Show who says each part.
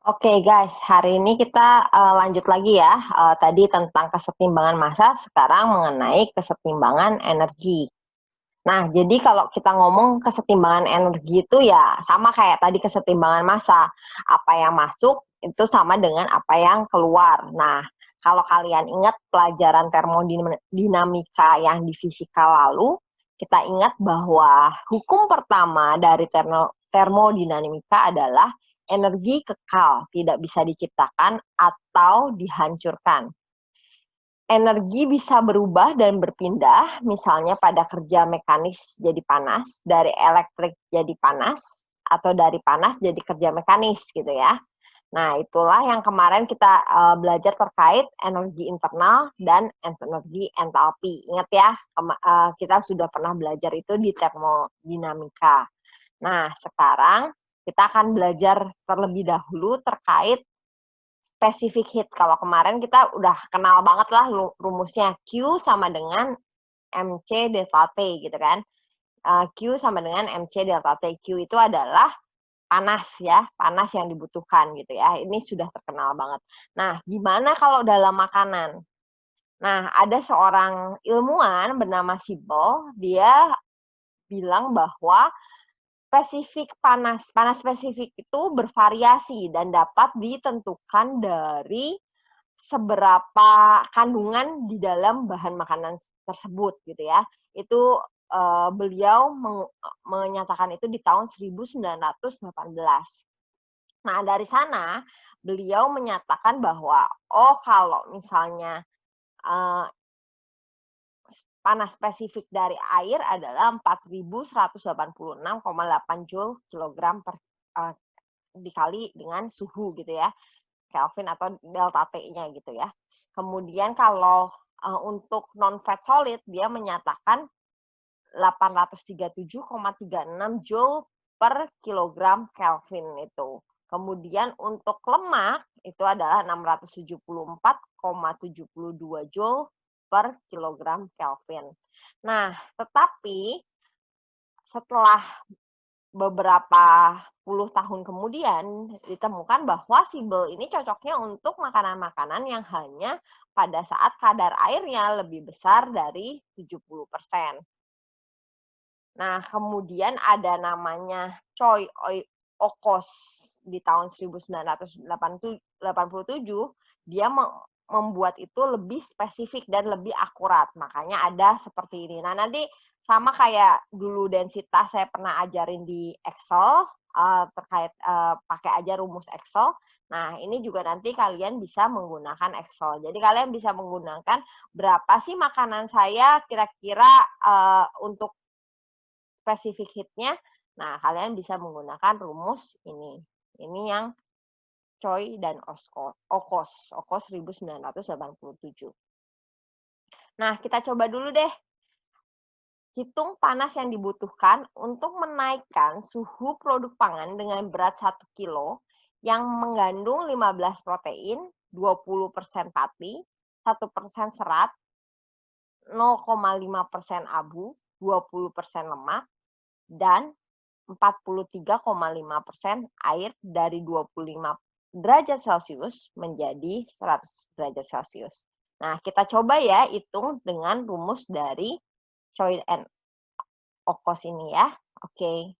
Speaker 1: Oke guys, hari ini kita lanjut lagi ya. Tadi tentang kesetimbangan massa, sekarang mengenai kesetimbangan energi. Nah, jadi kalau kita ngomong kesetimbangan energi itu ya sama kayak tadi kesetimbangan massa. Apa yang masuk itu sama dengan apa yang keluar. Nah, kalau kalian ingat pelajaran termodinamika yang di fisika lalu, kita ingat bahwa hukum pertama dari termodinamika adalah energi kekal, tidak bisa diciptakan atau dihancurkan. Energi bisa berubah dan berpindah, misalnya pada kerja mekanis jadi panas, dari elektrik jadi panas, atau dari panas jadi kerja mekanis gitu ya. Nah, itulah yang kemarin kita belajar terkait energi internal dan energi entalpi. Ingat ya, kita sudah pernah belajar itu di termodinamika. Nah, sekarang kita akan belajar terlebih dahulu terkait specific heat. Kalau kemarin kita udah kenal banget lah rumusnya. Q sama dengan MC delta T gitu kan. Q sama dengan MC delta T. Q itu adalah panas ya, panas yang dibutuhkan gitu ya. Ini sudah terkenal banget. Nah, gimana kalau dalam makanan? Nah, ada seorang ilmuwan bernama Sibyl, dia bilang bahwa panas spesifik itu bervariasi dan dapat ditentukan dari seberapa kandungan di dalam bahan makanan tersebut gitu ya. Itu beliau menyatakan itu di tahun 1918. Nah, dari sana beliau menyatakan bahwa kalau misalnya panas spesifik dari air adalah 4.186,8 Joule kilogram per dikali dengan suhu gitu ya. Kelvin atau delta T-nya gitu ya. Kemudian kalau untuk non-fat solid, dia menyatakan 837,36 Joule per kilogram Kelvin itu. Kemudian untuk lemak itu adalah 674,72 Joule per kilogram Kelvin. Nah, tetapi setelah beberapa puluh tahun kemudian ditemukan bahwa Sibyl ini cocoknya untuk makanan-makanan yang hanya pada saat kadar airnya lebih besar dari 70%. Nah, kemudian ada namanya Choi Okkos di tahun 1987, dia membuat itu lebih spesifik dan lebih akurat. Makanya ada seperti ini. Nah, nanti sama kayak dulu densitas saya pernah ajarin di Excel, terkait pakai aja rumus Excel. Nah, ini juga nanti kalian bisa menggunakan Excel. Jadi kalian bisa menggunakan berapa sih makanan saya kira-kira untuk specific heat-nya. Nah, kalian bisa menggunakan rumus ini. Ini yang Choi dan Okkos 1987. Nah, kita coba dulu deh. Hitung panas yang dibutuhkan untuk menaikkan suhu produk pangan dengan berat 1 kilo yang mengandung 15 protein, 20% pati, 1% serat, 0,5% abu, 20% lemak, dan 43,5% air dari 25 derajat Celcius menjadi 100 derajat Celcius. Nah, kita coba ya hitung dengan rumus dari Choi and Okkos ini ya. Oke.